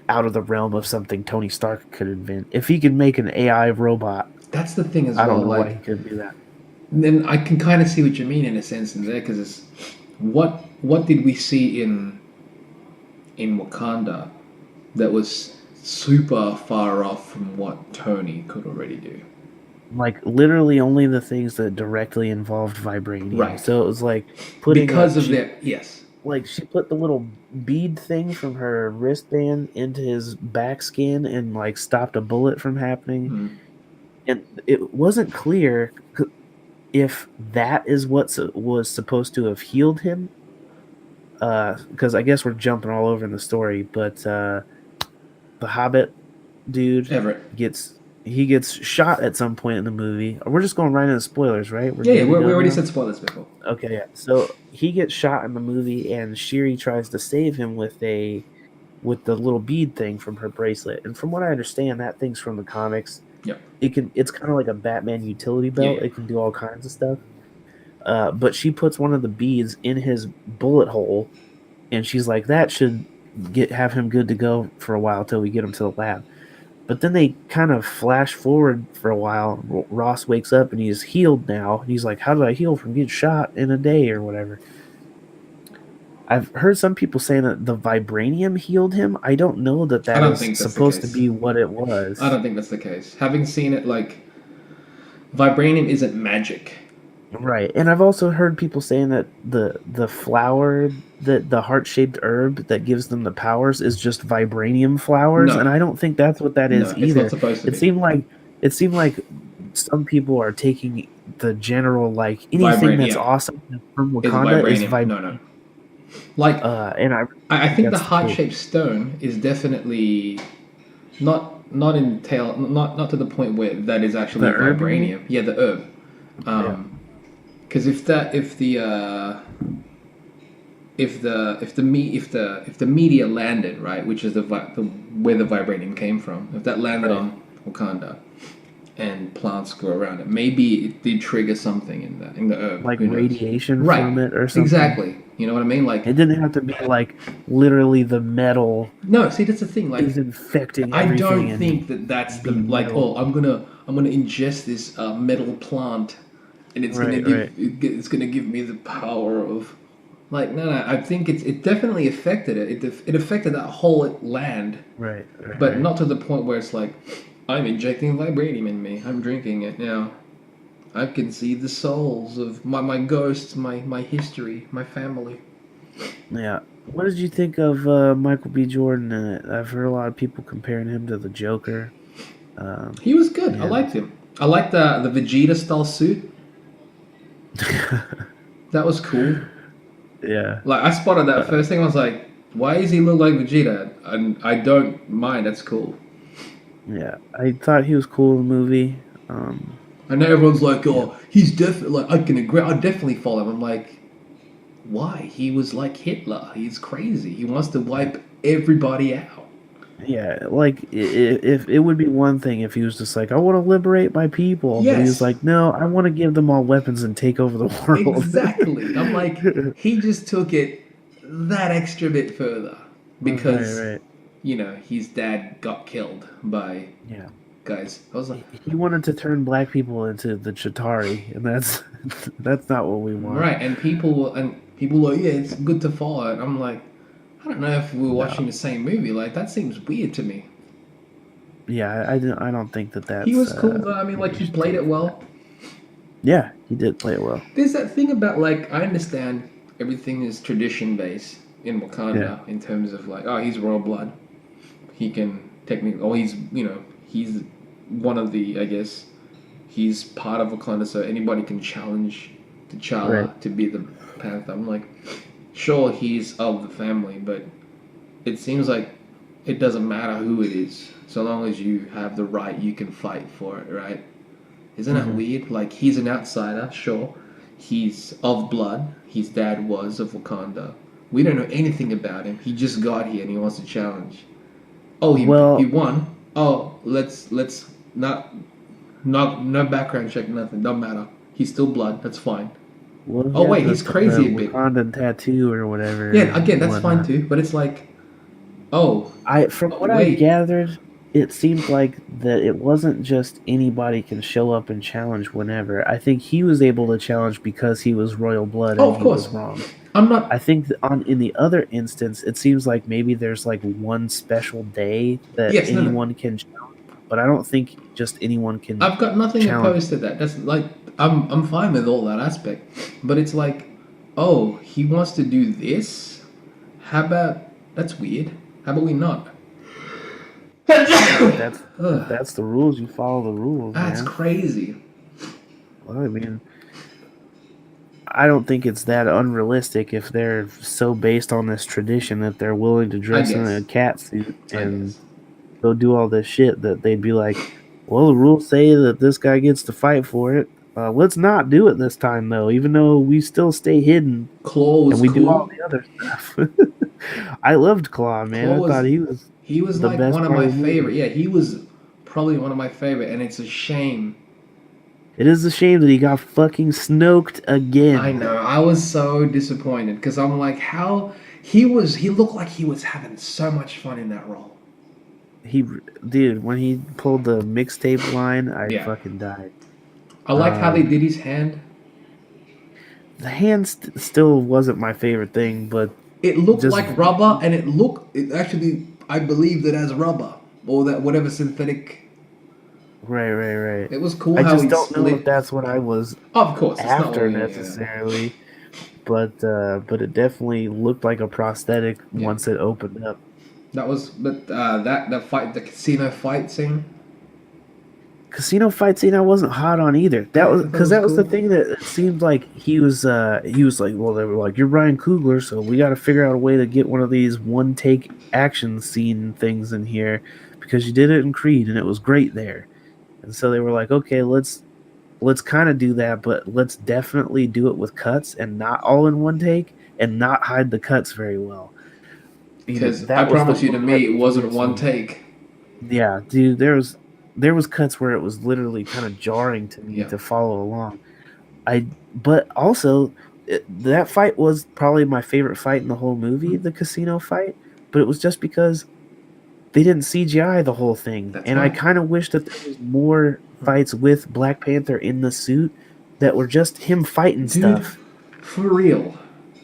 out of the realm of something Tony Stark could invent. If he could make an AI robot, That's the thing as I don't well. know why Like he couldn't do that. then I can kind of see what you mean in a sense in there because it's what did we see in Wakanda that was super far off from what Tony could already do. Like literally only the things that directly involved vibranium. Right. So it was like putting a Because of their yes. she put the little bead thing from her wristband into his back skin and like stopped a bullet from happening. Mm. And it wasn't clear if that is what was supposed to have healed him. Because I guess we're jumping all over in the story, but the Hobbit dude Everett. gets he gets shot at some point in the movie. We're just going right into spoilers, right? We're Yeah, good to we go already now? said spoilers before. Okay, yeah. So he gets shot in the movie, and Shiri tries to save him with the little bead thing from her bracelet. And from what I understand, that thing's from the comics. Yep. It's kind of like a Batman utility Yeah, belt. yeah. It can do all kinds of stuff. But she puts one of the beads in his bullet hole, and she's like, that should have him good to go for a while till we get him to the lab. But then they kind of flash forward for a while. Ross wakes up and he's healed now. He's like, how did I heal from getting shot in a day or whatever? I've heard some people saying that the vibranium healed him. I don't know that I that don't is think that's the supposed to case. be what it was. I don't think that's the case. Having seen it, like, vibranium isn't magic. Right. And I've also heard people saying that the flower, that the heart-shaped herb that gives them the powers is just vibranium flowers, and No, I don't think that's what that no, is it's not either. supposed to It be. seemed like it seemed like some people are taking the general, like, anything Vibranium, that's yeah, awesome from is Wakanda is vibranium. vibranium. No, no. Like, And I think think the that's the case. heart-shaped stone is definitely not not to the point where that is actually The herb, you mean? vibranium. Yeah, the herb. Yeah. Because if the meteor landed, right, which is the where the vibranium came from, if that landed Right. on Wakanda and plants grew around it, maybe it did trigger something in the herb. Like Who knows? radiation Right. from it or something. Exactly. You know what I mean? Like, It didn't have to be like literally the metal no. See, that's the thing. Like, is infecting I everything. don't and think that's the being like. metal. Oh, I'm gonna ingest this metal plant, and it's Right, gonna right. it's gonna give me the power of. Like, no. I think it definitely affected it. It affected that whole land, Right. but right. not to the point where it's like, I'm injecting vibranium in me. I'm drinking it now. I can see the souls of my ghosts, my history, my family. Yeah. What did you think of Michael B. Jordan in it? I've heard a lot of people comparing him to the Joker. He was good. I And liked him. I liked the Vegeta style suit. That was cool. yeah, Like, I spotted that first thing. I was like, why does he look like Vegeta? And I don't mind. That's cool. yeah. I thought he was cool in the movie. I know everyone's like, Yeah. oh, he's definitely like, I can agree. I definitely follow him. I'm like, why? He was like Hitler. He's crazy. He wants to wipe everybody out. Yeah, like if it would be one thing if he was just like, I want to liberate my people, but he was Yes, like, no, I want to give them all weapons and take over the world. exactly. I'm like, he just took it that extra bit further because, right. his dad got killed by Yeah. guys. I was like, He wanted to turn black people into the Chitauri, and that's not what we want. right, and people were like, yeah, it's good to follow. And I'm like, I don't know if we were watching No. the same movie. Like, that seems weird to me. Yeah, I don't think that He that's. was cool though. I mean, like, he played it well. Yeah, he did play it well. There's that thing about, like, I understand everything is tradition based in Wakanda in terms of like, oh, he's royal blood. He can technically, oh, he's one of the, I guess, he's part of Wakanda, so anybody can challenge T'Challa Right. to be the Panther. I'm like, sure, he's of the family, but it seems like it doesn't matter who it is, so long as you have the right, you can fight for it, right? Isn't that weird? Like, he's an outsider, sure. He's of blood. His dad was of Wakanda. We don't know anything about him. He just got here and he wants to challenge. Oh, he Well, won. Oh, let's not no background check, nothing. Don't matter. He's still blood. That's fine. well, he Oh had wait, he's crazy a bit. Wakandan tattoo or whatever. Yeah, again, that's and fine whatnot. too. But it's like, oh, From what I wait, gathered, it seemed like that it wasn't just anybody can show up and challenge whenever. I think he was able to challenge because he was royal blood oh, and of he was course. wrong. I'm not. I think in the other instance, it seems like maybe there's like one special day that Yes, no. anyone can challenge, but I don't think just anyone can I've got nothing challenge. opposed to that. That's like, I'm fine with all that aspect. But it's like, oh, he wants to do this? How about, that's weird. How about we not? That's Ugh, that's the rules. You follow the rules, that's man. crazy. Well, I mean, I don't think it's that unrealistic if they're so based on this tradition that they're willing to dress in guess. a cat suit I and guess. go do all this shit that they'd be like, Well, the rules say that this guy gets to fight for it. Let's not do it this time, though, even though we still stay hidden Claw and was we do all cool. the other stuff. I loved Claw, man. Claw I was thought he was he was the like best one of part my of the movie. favorite. Yeah, he was probably one of my favorite, and it's a shame. It is a shame that he got fucking snoked I again. know. I was so disappointed because I'm like, how he was. He looked like he was having so much fun in that role. He, dude, when he pulled the mixtape line, I Yeah, fucking died. I like how they Um, did his hand. the hand still wasn't my favorite thing, but It looked just like rubber, and it actually, I believed it as rubber or that whatever synthetic. right. It was cool I how just he don't know if split. that's what I was Of course, it's not. after Yeah, necessarily, but it definitely looked like a prosthetic yeah. once it opened up. That was, but that fight, the casino fight scene. Casino fight scene I wasn't hot on either. I That was thought it because was that was the cool. thing that it seemed like he was like, well, they were like, you're Ryan Coogler, so we got to figure out a way to get one of these one take action scene things in here because you did it in Creed and it was great there. And so they were like, okay, let's kind of do that, but let's definitely do it with cuts and not all in one take and not hide the cuts very well. Because I That was the promise you, one to part me, that it was wasn't really one slow. take. Yeah, dude, there was cuts where it was literally kind of jarring to me Yeah. to follow along. But also that fight was probably my favorite fight in the whole movie, the casino fight. But it was just because they didn't CGI the whole thing, That's and I right. kind of wish that there was more fights with Black Panther in the suit that were just him fighting Dude, stuff. for real.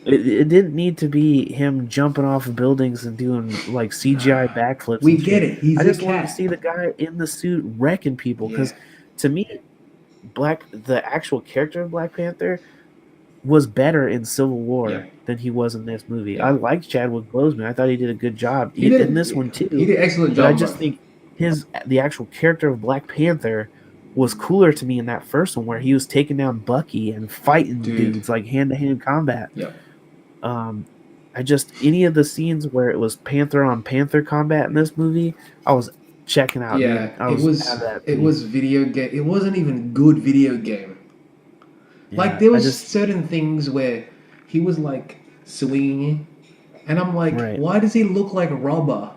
It didn't need to be him jumping off of buildings and doing like CGI Nah. backflips We and get shit. it. He's I a just wanted to cat. see the guy in the suit wrecking people Yeah. because to me, the actual character of Black Panther was better in Civil Yep. War than he was in this movie. I Yep. liked Chadwick Boseman. I thought he did a good job He in did. this one He too. did excellent But I job, just both. think the actual character of Black Panther was cooler to me in that first one where he was taking down Bucky and fighting Dude. dudes like hand to hand combat. Yep. Um, I just any of the scenes where it was Panther on Panther combat in this movie, I was checking out, dude. Yeah. I It was out was. of that It seat. was video game. It wasn't even good video game. Like Yeah, there I was just certain things where he was like swinging, and I'm like, right. why does he look like rubber?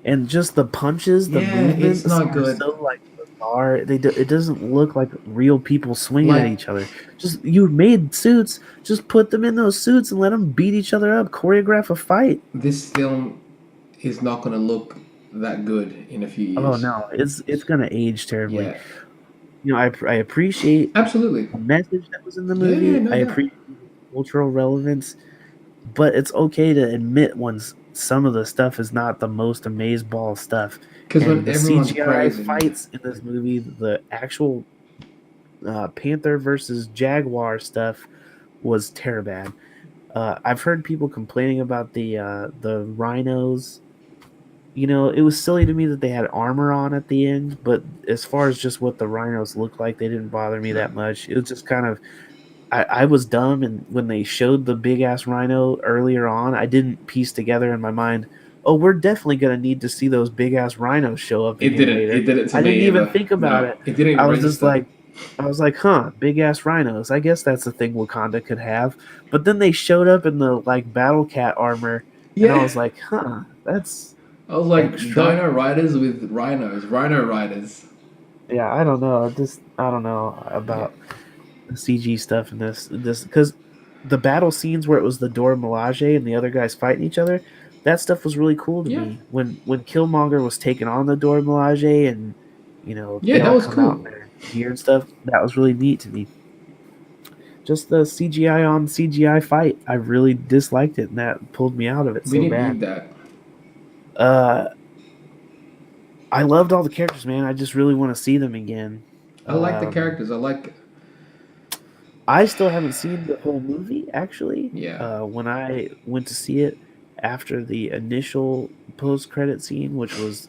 And just the punches, the Yeah, it's movements not are good. so like bizarre. It doesn't look like real people swinging at Like each other. Just you made suits, just put them in those suits and let them beat each other up. Choreograph a fight. this film is not gonna look that good in a few Oh years. no, it's gonna age terribly. Yeah, I appreciate absolutely. the message that was in the Yeah, movie. no I doubt. appreciate the cultural relevance, but it's okay to admit when some of the stuff is not the most amazeballs stuff. Because And when the everyone's CGI praising, fights in this movie, the actual Panther versus Jaguar stuff was terrible. I've heard people complaining about the rhinos. It was silly to me that they had armor on at the end, but as far as just what the rhinos looked like, they didn't bother me no. that much. It was just kind of I was dumb, and when they showed the big ass rhino earlier on, I didn't piece together in my mind. Oh, we're definitely gonna need to see those big ass rhinos show up in It here didn't. It later. didn't to I didn't me even either. think about No, it. it didn't I even was just register. like, huh, big ass rhinos. I guess that's the thing Wakanda could have. But then they showed up in the like battle cat armor, and I Yeah, was like, huh, that's I was like extra. Dino Riders with rhinos, Rhino Riders. Yeah, I don't know. I don't know Yeah, about the CG stuff in this because the battle scenes where it was the Dora Milaje and the other guys fighting each other, that stuff was really cool to yeah, me. When Killmonger was taking on the Dora Milaje and yeah. they That all was come out cool. in their gear and stuff, that was really neat to me. Just the CGI on CGI fight, I really disliked it, and that pulled me out of it We so didn't bad. need that. Uh, I loved all the characters, man. I just really want to see them again. I like the Um, characters. I like. I still haven't seen the whole movie, actually. Yeah, When I went to see it after the initial post-credit scene, which was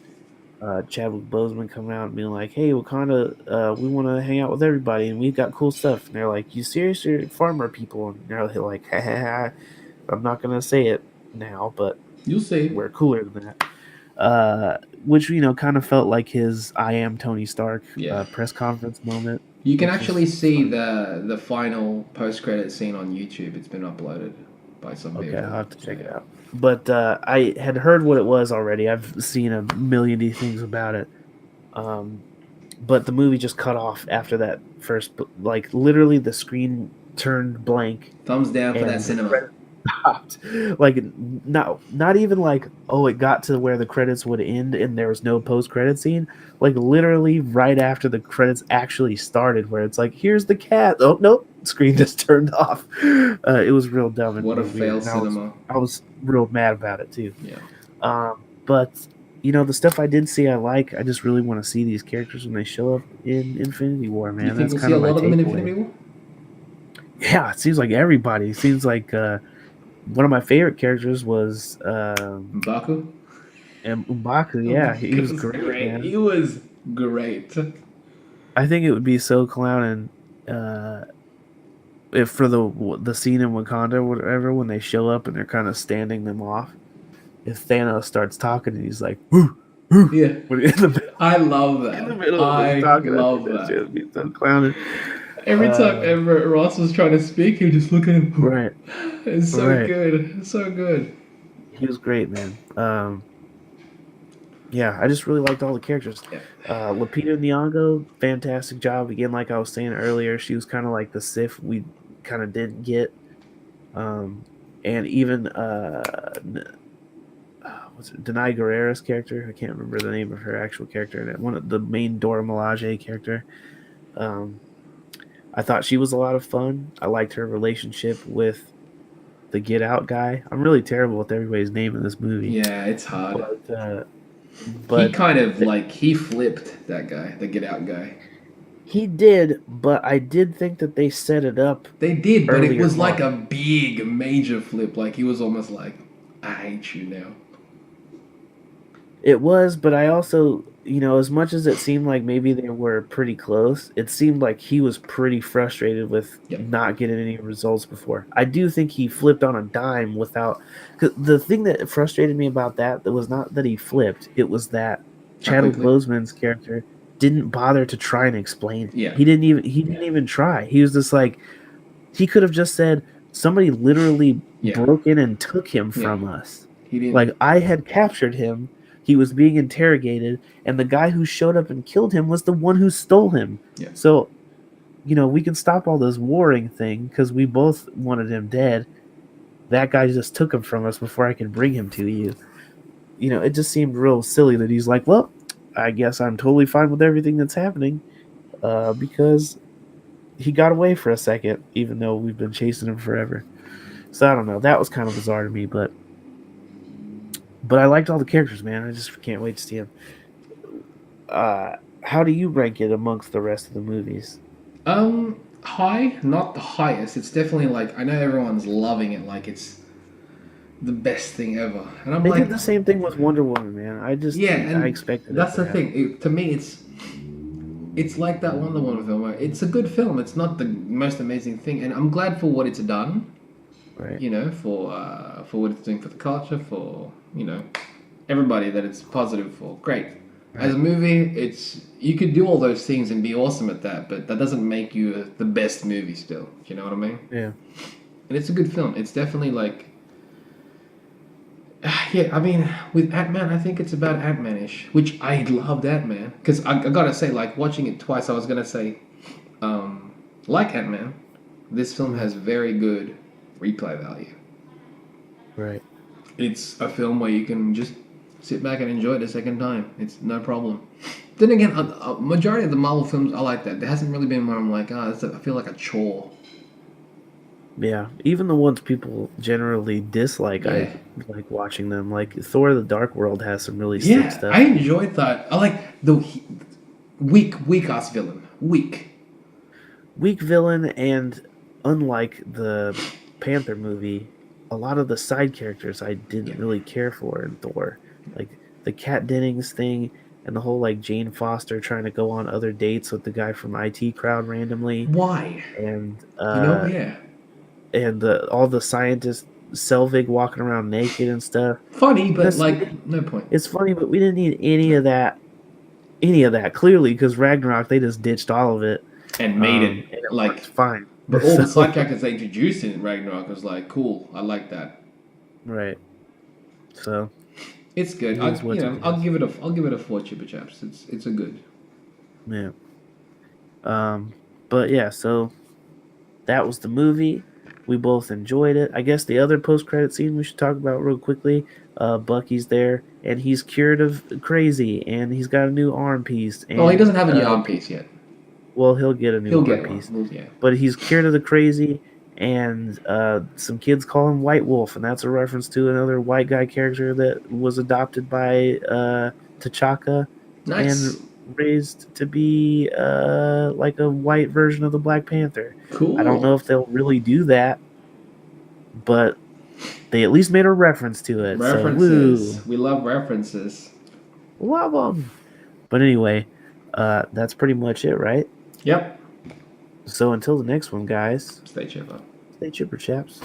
Chadwick Boseman coming out and being like, "Hey, Wakanda, we want to hang out with everybody, and we've got cool stuff." And they're like, "You serious? You're farmer people?" And they're like, "Ha ha ha." I'm not gonna say it now, but you'll see. we're cooler than that. which kind of felt like his "I am Tony Stark" Yeah. press conference moment. You can which was actually see fun. the final post credit scene on YouTube. It's been uploaded by some Okay, people. I'll have to check it Yeah. out. But I had heard what it was already. I've seen a million things about it. Um, but the movie just cut off after that first, like literally the screen turned blank Thumbs down for that and the cinema. credits stopped. Like not even like, oh, it got to where the credits would end and there was no post credit scene. Like literally right after the credits actually started, where it's like, here's the cat. Oh nope, screen just turned off. It was real dumb and What a real weird, fail and cinema. I was real mad about it too. Yeah. But the stuff I did see, I like. I just really want to see these characters when they show up in Infinity War, You man. think That's we'll see kind a of my lot of them in takeaway. Infinity War? Yeah, it seems like everybody. It seems like one of my favorite characters was Mbaku? M'Baku. Yeah, he was great, great. man. He was great. I think it would be so clowning uh, if for the scene in Wakanda or whatever, when they show up and they're kind of standing them off. If Thanos starts talking and he's like, woo, woo, Yeah. when in the I love in the that. middle of his I talking, I think love that shit that. would be so clowning. Every time ever Ross was trying to speak, he would just look at him. Right, It's so right. good. So good. He was great, man. Yeah, I just really liked all the characters. Yeah. Lupita Nyong'o, fantastic job. Again, like I was saying earlier, she was kind of like the Sif we kind of didn't get. And even what's it, Denai Guerrera's character? I can't remember the name of her actual character. One of the main Dora Milaje character. Um, I thought she was a lot of fun. I liked her relationship with the Get Out guy. I'm really terrible with everybody's name in this movie, Yeah, it's hard. but He kind of he flipped that guy, the Get Out guy. he did. But I did think that they set it up. They did, but it was like on. a big, major flip. Like he was almost like, I hate you now. It was, but I also, as much as it seemed like maybe they were pretty close, it seemed like he was pretty frustrated with Yep. not getting any results before. I do think he flipped on a dime without. Cause the thing that frustrated me about that was not that he flipped; it was that Chadwick Boseman's character didn't bother to try and explain it. Yeah. He didn't even try. He was just like, he could have just said, somebody literally broke in and took him from us. He didn't. Like, I had captured him. He was being interrogated, and the guy who showed up and killed him was the one who stole him. Yeah. So, we can stop all this warring thing because we both wanted him dead. That guy just took him from us before I could bring him to you. It just seemed real silly that he's like, well, I guess I'm totally fine with everything that's happening because he got away for a second, even though we've been chasing him forever. So I don't know. That was kind of bizarre to me, but I liked all the characters, man. I just can't wait to see them. How do you rank it amongst the rest of the movies? High, not the highest. It's definitely like, I know everyone's loving it, like it's the best thing ever. And They did the same thing with Wonder Woman, man. I expected that's it. the thing. To me, it's like that Wonder Woman film where it's a good film. It's not the most amazing thing, and I'm glad for what it's done. Right. For what it's doing for the culture, for everybody that it's positive for. Great. Right. As a movie, you could do all those things and be awesome at that, but that doesn't make you the best movie still. You know what I mean? Yeah. And it's a good film. It's definitely like, yeah. I mean, with Ant-Man, I think it's about Ant-Man-ish, which I loved Ant-Man because I gotta say, like watching it twice, I was gonna say, like Ant-Man, this film has very good replay value. Right. It's a film where you can just sit back and enjoy it a second time. It's no problem. Then again, a majority of the Marvel films are like that. There hasn't really been one I'm like, I feel like a chore. Yeah, even the ones people generally dislike, I like watching them. Like Thor: The Dark World has some really sick stuff. I enjoyed that. I like the weak ass villain. Weak villain, and unlike the Panther movie, a lot of the side characters I didn't really care for in Thor. Like the Kat Dennings thing and the whole like Jane Foster trying to go on other dates with the guy from IT Crowd randomly. Why? And and all the scientists Selvig walking around naked and stuff. Funny, but That's- like no point. It's funny, but we didn't need any of that. Clearly, because Ragnarok, they just ditched all of it And made and it it like. works fine. But all the So- side characters they introduced in Ragnarok was like cool. I like that. Right. So It's good. It is what it I'll is. give it a 4 Chipper Chaps. It's a good. yeah. But yeah, so that was the movie. We both enjoyed it. I guess the other post-credit scene we should talk about real quickly. Bucky's there, and he's cured of crazy, and he's got a new arm piece. And, Well, he doesn't have a new arm piece yet. Well, he'll get a new arm Get piece. one. Yeah. But he's cured of the crazy, and some kids call him White Wolf, and that's a reference to another white guy character that was adopted by T'Chaka Nice. and raised to be like a white version of the Black Panther. Cool. I don't know if they'll really do that, but they at least made a reference to it. References. So, We love references. love them. But anyway, that's pretty much it, right? Yep. So until the next one, guys, Stay chipper. stay chipper, chaps.